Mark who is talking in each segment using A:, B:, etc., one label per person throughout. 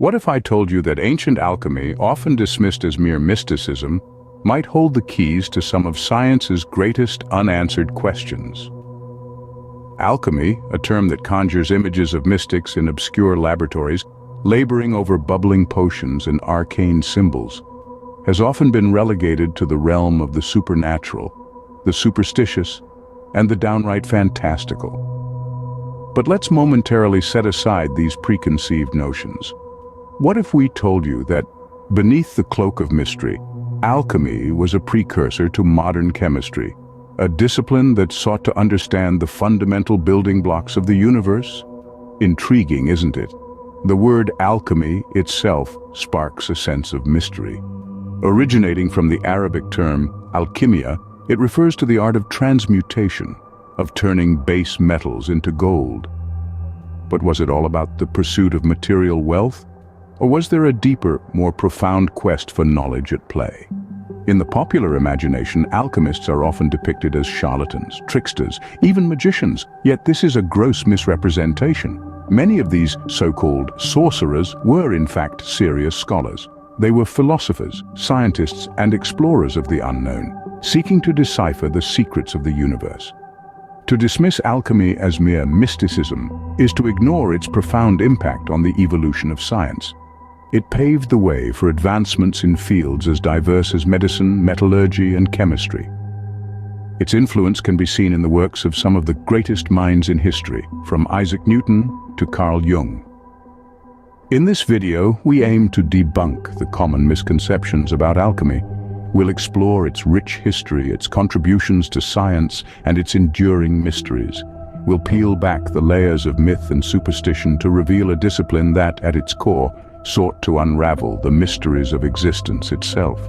A: What if I told you that ancient alchemy, often dismissed as mere mysticism, might hold the keys to some of science's greatest unanswered questions? Alchemy, a term that conjures images of mystics in obscure laboratories, laboring over bubbling potions and arcane symbols, has often been relegated to the realm of the supernatural, the superstitious, and the downright fantastical. But let's momentarily set aside these preconceived notions. What if we told you that, beneath the cloak of mystery, alchemy was a precursor to modern chemistry, a discipline that sought to understand the fundamental building blocks of the universe? Intriguing, isn't it? The word alchemy itself sparks a sense of mystery. Originating from the Arabic term alchemia, it refers to the art of transmutation, of turning base metals into gold. But was it all about the pursuit of material wealth? Or was there a deeper, more profound quest for knowledge at play? In the popular imagination, alchemists are often depicted as charlatans, tricksters, even magicians, yet this is a gross misrepresentation. Many of these so-called sorcerers were in fact serious scholars. They were philosophers, scientists, and explorers of the unknown, seeking to decipher the secrets of the universe. To dismiss alchemy as mere mysticism is to ignore its profound impact on the evolution of science. It paved the way for advancements in fields as diverse as medicine, metallurgy, and chemistry. Its influence can be seen in the works of some of the greatest minds in history, from Isaac Newton to Carl Jung. In this video, we aim to debunk the common misconceptions about alchemy. We'll explore its rich history, its contributions to science, and its enduring mysteries. We'll peel back the layers of myth and superstition to reveal a discipline that, at its core, sought to unravel the mysteries of existence itself.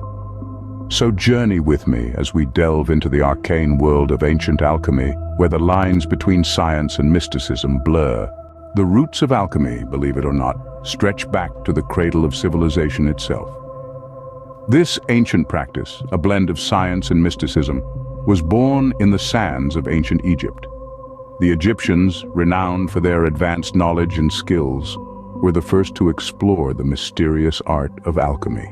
A: So journey with me as we delve into the arcane world of ancient alchemy, where the lines between science and mysticism blur. The roots of alchemy, believe it or not, stretch back to the cradle of civilization itself. This ancient practice, a blend of science and mysticism, was born in the sands of ancient Egypt. The Egyptians, renowned for their advanced knowledge and skills, were the first to explore the mysterious art of alchemy.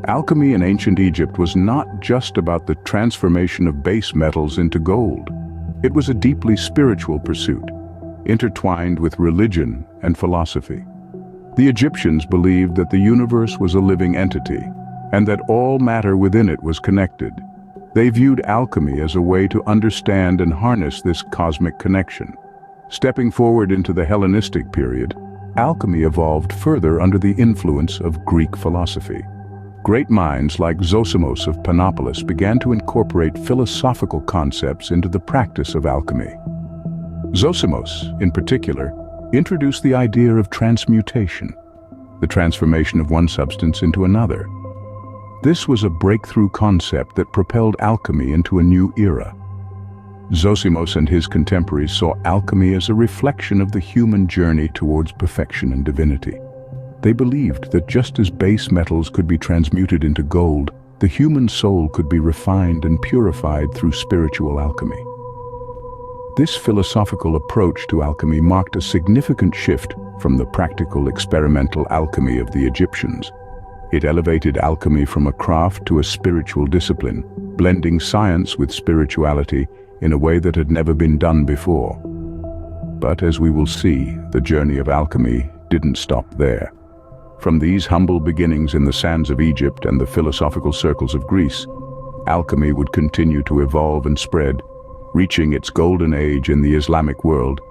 A: Alchemy in ancient Egypt was not just about the transformation of base metals into gold. It was a deeply spiritual pursuit, intertwined with religion and philosophy. The Egyptians believed that the universe was a living entity, and that all matter within it was connected. They viewed alchemy as a way to understand and harness this cosmic connection. Stepping forward into the Hellenistic period, alchemy evolved further under the influence of Greek philosophy. Great minds like Zosimos of Panopolis began to incorporate philosophical concepts into the practice of alchemy. Zosimos, in particular, introduced the idea of transmutation, the transformation of one substance into another. This was a breakthrough concept that propelled alchemy into a new era. Zosimos and his contemporaries saw alchemy as a reflection of the human journey towards perfection and divinity. They believed that just as base metals could be transmuted into gold, the human soul could be refined and purified through spiritual alchemy. This philosophical approach to alchemy marked a significant shift from the practical experimental alchemy of the Egyptians. It elevated alchemy from a craft to a spiritual discipline, blending science with spirituality in a way that had never been done before. But as we will see, the journey of alchemy didn't stop there. From these humble beginnings in the sands of Egypt and the philosophical circles of Greece, alchemy would continue to evolve and spread, reaching its golden age in the Islamic world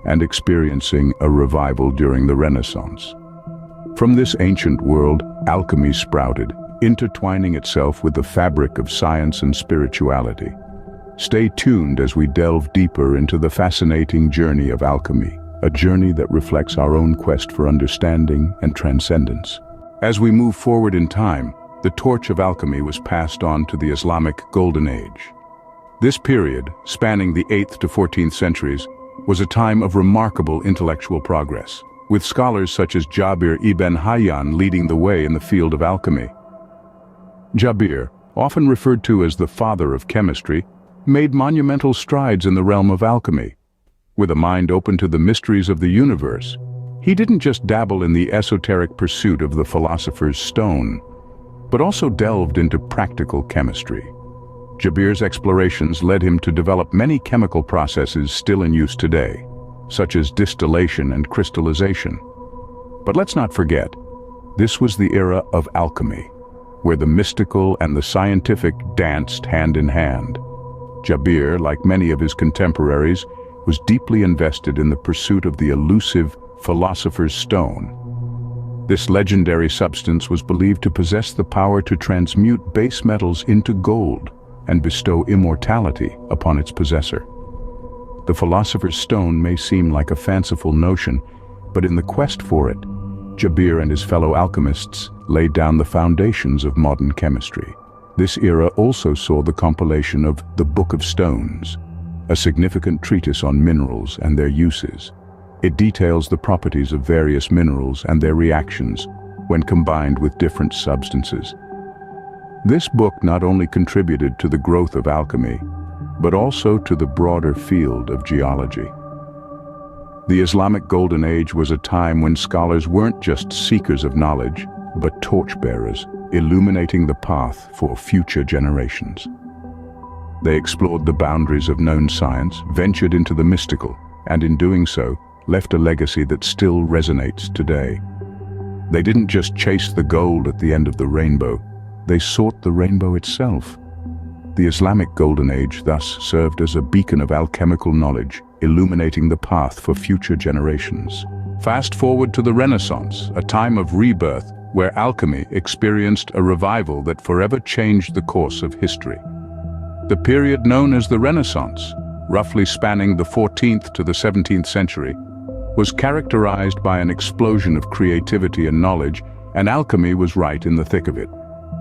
A: and experiencing a revival during the Renaissance. From this ancient world, alchemy sprouted, intertwining itself with the fabric of science and spirituality. Stay tuned as we delve deeper into the fascinating journey of alchemy, a journey that reflects our own quest for understanding and transcendence. As we move forward in time, the torch of alchemy was passed on to the Islamic Golden Age. This period, spanning the 8th to 14th centuries, was a time of remarkable intellectual progress, with scholars such as Jabir ibn Hayyan leading the way in the field of alchemy. Jabir, often referred to as the father of chemistry, made monumental strides in the realm of alchemy. With a mind open to the mysteries of the universe, He didn't just dabble in the esoteric pursuit of the philosopher's stone, but also delved into practical chemistry. Jabir's explorations led him to develop many chemical processes still in use today, such as distillation and crystallization. But let's not forget, this was the era of alchemy, where the mystical and the scientific danced hand in hand. Jabir, like many of his contemporaries, was deeply invested in the pursuit of the elusive philosopher's stone. This legendary substance was believed to possess the power to transmute base metals into gold and bestow immortality upon its possessor. The philosopher's stone may seem like a fanciful notion, but in the quest for it, Jabir and his fellow alchemists laid down the foundations of modern chemistry. This era also saw the compilation of the Book of Stones, a significant treatise on minerals and their uses. It details the properties of various minerals and their reactions when combined with different substances. This book not only contributed to the growth of alchemy, but also to the broader field of geology. The Islamic Golden Age was a time when scholars weren't just seekers of knowledge, but torchbearers, illuminating the path for future generations. They explored the boundaries of known science, ventured into the mystical, and in doing so, left a legacy that still resonates today. They didn't just chase the gold at the end of the rainbow, they sought the rainbow itself. The Islamic Golden Age thus served as a beacon of alchemical knowledge, illuminating the path for future generations. Fast forward to the Renaissance, a time of rebirth where alchemy experienced a revival that forever changed the course of history. The period known as the Renaissance, roughly spanning the 14th to the 17th century, was characterized by an explosion of creativity and knowledge, and alchemy was right in the thick of it.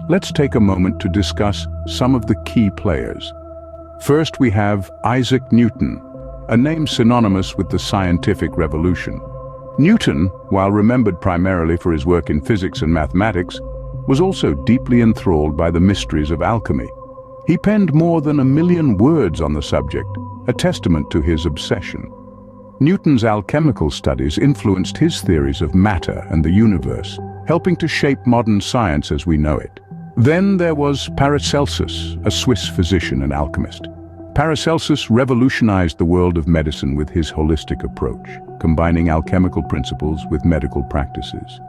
A: Let's take a moment to discuss some of the key players. First, we have Isaac Newton, a name synonymous with the scientific revolution. Newton, while remembered primarily for his work in physics and mathematics, was also deeply enthralled by the mysteries of alchemy. He penned more than 1 million words on the subject, a testament to his obsession. Newton's alchemical studies influenced his theories of matter and the universe, helping to shape modern science as we know it. Then there was Paracelsus, a Swiss physician and alchemist. Paracelsus revolutionized the world of medicine with his holistic approach, combining alchemical principles with medical practices.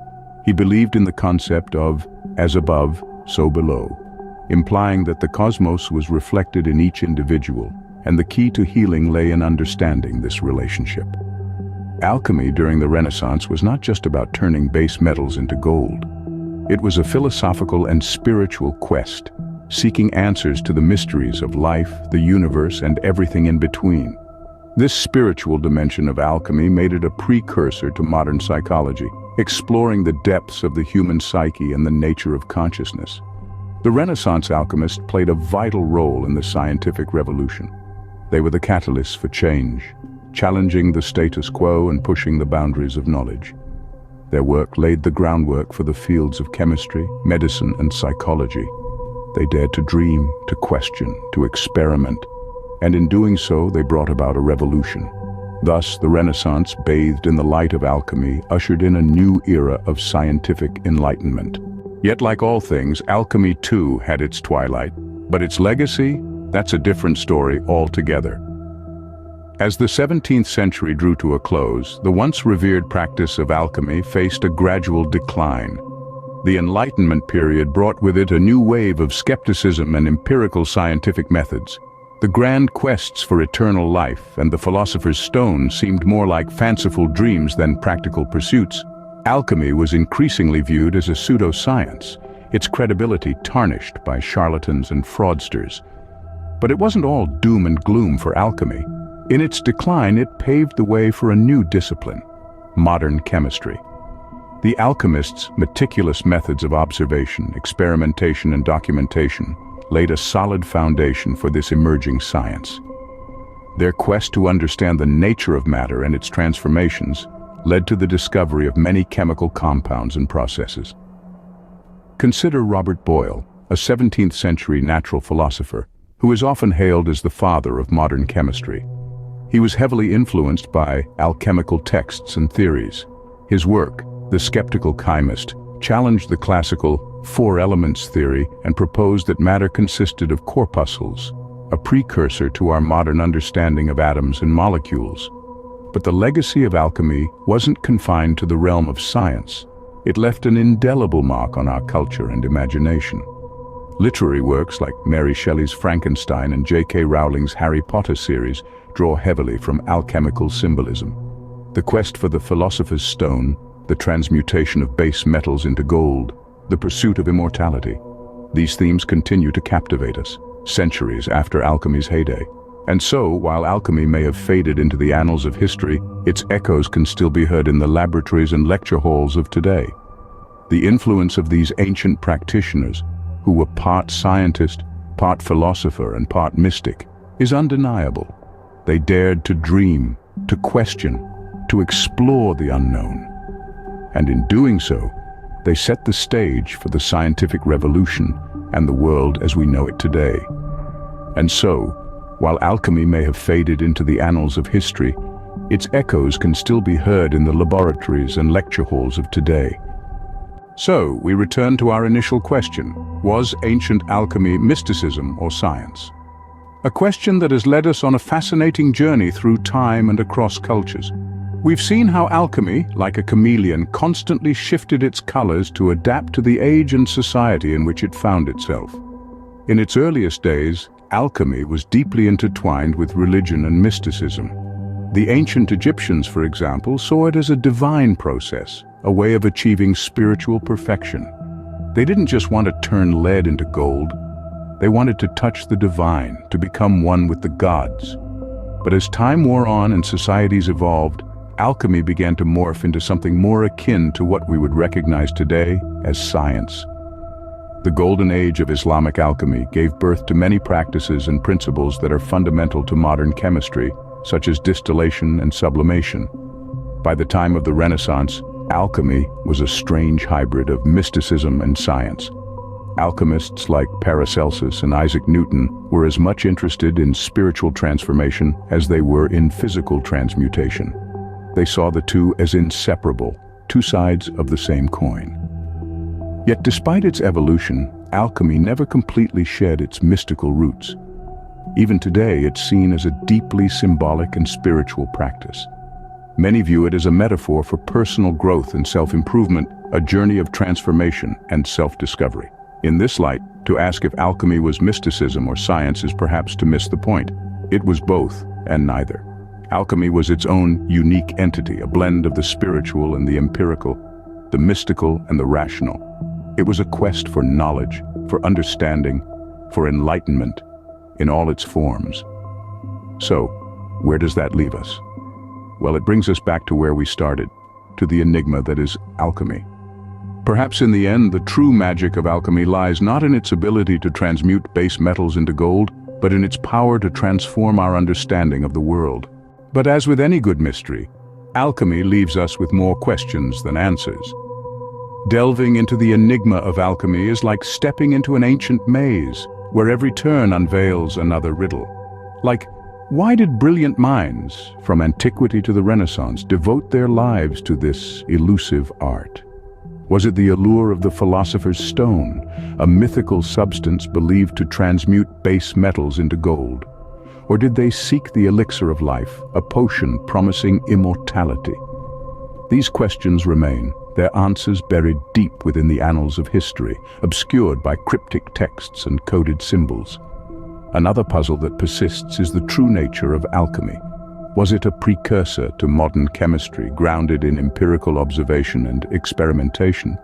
A: He believed in the concept of as above, so below, implying that the cosmos was reflected in each individual, and the key to healing lay in understanding this relationship. Alchemy during the Renaissance was not just about turning base metals into gold. It was a philosophical and spiritual quest, seeking answers to the mysteries of life, the universe, and everything in between. This spiritual dimension of alchemy made it a precursor to modern psychology, exploring the depths of the human psyche and the nature of consciousness. The Renaissance alchemists played a vital role in the scientific revolution. They were the catalysts for change, challenging the status quo and pushing the boundaries of knowledge. Their work laid the groundwork for the fields of chemistry, medicine, and psychology. They dared to dream, to question, to experiment, and in doing so, they brought about a revolution. Thus, the Renaissance, bathed in the light of alchemy, ushered in a new era of scientific enlightenment. Yet, like all things, alchemy too had its twilight, but its legacy, that's a different story altogether. As the 17th century drew to a close, the once revered practice of alchemy faced a gradual decline. The Enlightenment period brought with it a new wave of skepticism and empirical scientific methods. The grand quests for eternal life and the philosopher's stone seemed more like fanciful dreams than practical pursuits. Alchemy was increasingly viewed as a pseudoscience, its credibility tarnished by charlatans and fraudsters. But it wasn't all doom and gloom for alchemy. In its decline, it paved the way for a new discipline, modern chemistry. The alchemists' meticulous methods of observation, experimentation, and documentation laid a solid foundation for this emerging science. Their quest to understand the nature of matter and its transformations led to the discovery of many chemical compounds and processes. Consider Robert Boyle, a 17th century natural philosopher, who is often hailed as the father of modern chemistry. He was heavily influenced by alchemical texts and theories. His work, The Skeptical Chemist, challenged the classical four elements theory and proposed that matter consisted of corpuscles, a precursor to our modern understanding of atoms and molecules. But the legacy of alchemy wasn't confined to the realm of science. It left an indelible mark on our culture and imagination. Literary works like Mary Shelley's Frankenstein and J.K. Rowling's Harry Potter series draw heavily from alchemical symbolism. The quest for the philosopher's stone, the transmutation of base metals into gold, the pursuit of immortality. These themes continue to captivate us, centuries after alchemy's heyday. And so, while alchemy may have faded into the annals of history, its echoes can still be heard in the laboratories and lecture halls of today. The influence of these ancient practitioners, who were part scientist, part philosopher, and part mystic, is undeniable. They dared to dream, to question, to explore the unknown. And in doing so, they set the stage for the scientific revolution and the world as we know it today. And so, while alchemy may have faded into the annals of history, its echoes can still be heard in the laboratories and lecture halls of today. So, we return to our initial question: was ancient alchemy mysticism or science? A question that has led us on a fascinating journey through time and across cultures. We've seen how alchemy, like a chameleon, constantly shifted its colors to adapt to the age and society in which it found itself. In its earliest days, alchemy was deeply intertwined with religion and mysticism. The ancient Egyptians, for example, saw it as a divine process, a way of achieving spiritual perfection. They didn't just want to turn lead into gold. They wanted to touch the divine, to become one with the gods. But as time wore on and societies evolved, alchemy began to morph into something more akin to what we would recognize today as science. The golden age of Islamic alchemy gave birth to many practices and principles that are fundamental to modern chemistry, such as distillation and sublimation. By the time of the Renaissance, alchemy was a strange hybrid of mysticism and science. Alchemists like Paracelsus and Isaac Newton were as much interested in spiritual transformation as they were in physical transmutation. They saw the two as inseparable, two sides of the same coin. Yet despite its evolution, alchemy never completely shed its mystical roots. Even today, it's seen as a deeply symbolic and spiritual practice. Many view it as a metaphor for personal growth and self-improvement, a journey of transformation and self-discovery. In this light, to ask if alchemy was mysticism or science is perhaps to miss the point. It was both and neither. Alchemy was its own unique entity, a blend of the spiritual and the empirical, the mystical and the rational. It was a quest for knowledge, for understanding, for enlightenment, in all its forms. So, where does that leave us? Well, it brings us back to where we started, to the enigma that is alchemy. Perhaps in the end, the true magic of alchemy lies not in its ability to transmute base metals into gold, but in its power to transform our understanding of the world. But as with any good mystery, alchemy leaves us with more questions than answers. Delving into the enigma of alchemy is like stepping into an ancient maze, where every turn unveils another riddle. Like, why did brilliant minds, from antiquity to the Renaissance, devote their lives to this elusive art? Was it the allure of the philosopher's stone, a mythical substance believed to transmute base metals into gold? Or did they seek the elixir of life, a potion promising immortality? These questions remain, their answers buried deep within the annals of history, obscured by cryptic texts and coded symbols. Another puzzle that persists is the true nature of alchemy. Was it a precursor to modern chemistry, grounded in empirical observation and experimentation?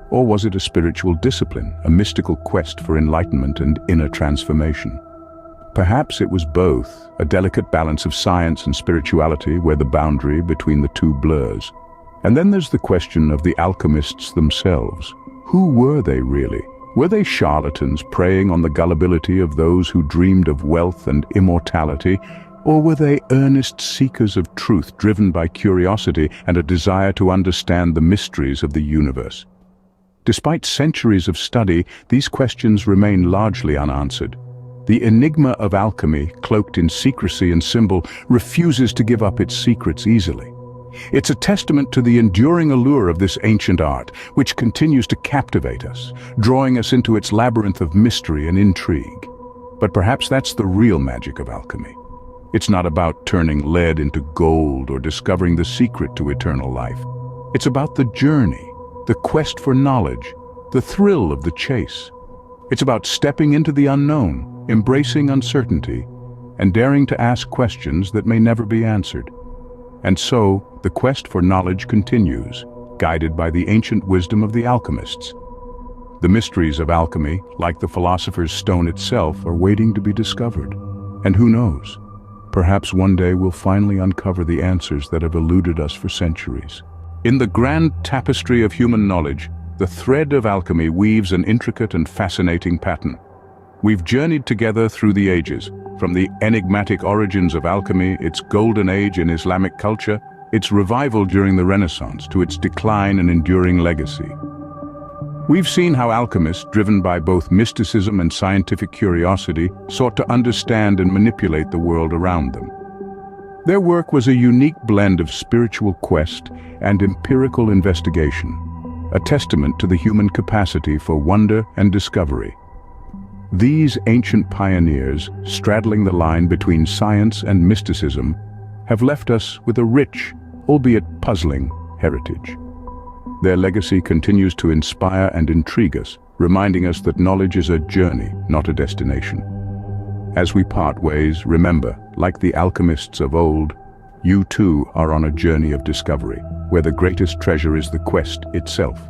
A: Or was it a spiritual discipline, a mystical quest for enlightenment and inner transformation? Perhaps it was both, a delicate balance of science and spirituality where the boundary between the two blurs. And then there's the question of the alchemists themselves. Who were they really? Were they charlatans preying on the gullibility of those who dreamed of wealth and immortality? Or were they earnest seekers of truth driven by curiosity and a desire to understand the mysteries of the universe? Despite centuries of study, these questions remain largely unanswered. The enigma of alchemy, cloaked in secrecy and symbol, refuses to give up its secrets easily. It's a testament to the enduring allure of this ancient art, which continues to captivate us, drawing us into its labyrinth of mystery and intrigue. But perhaps that's the real magic of alchemy. It's not about turning lead into gold or discovering the secret to eternal life. It's about the journey, the quest for knowledge, the thrill of the chase. It's about stepping into the unknown, embracing uncertainty, and daring to ask questions that may never be answered. And so, the quest for knowledge continues, guided by the ancient wisdom of the alchemists. The mysteries of alchemy, like the philosopher's stone itself, are waiting to be discovered. And who knows? Perhaps one day we'll finally uncover the answers that have eluded us for centuries. In the grand tapestry of human knowledge, the thread of alchemy weaves an intricate and fascinating pattern. We've journeyed together through the ages, from the enigmatic origins of alchemy, its golden age in Islamic culture, its revival during the Renaissance, to its decline and enduring legacy. We've seen how alchemists, driven by both mysticism and scientific curiosity, sought to understand and manipulate the world around them. Their work was a unique blend of spiritual quest and empirical investigation, a testament to the human capacity for wonder and discovery. These ancient pioneers, straddling the line between science and mysticism, have left us with a rich, albeit puzzling, heritage. Their legacy continues to inspire and intrigue us, reminding us that knowledge is a journey, not a destination. As we part ways, remember, like the alchemists of old, you too are on a journey of discovery, where the greatest treasure is the quest itself.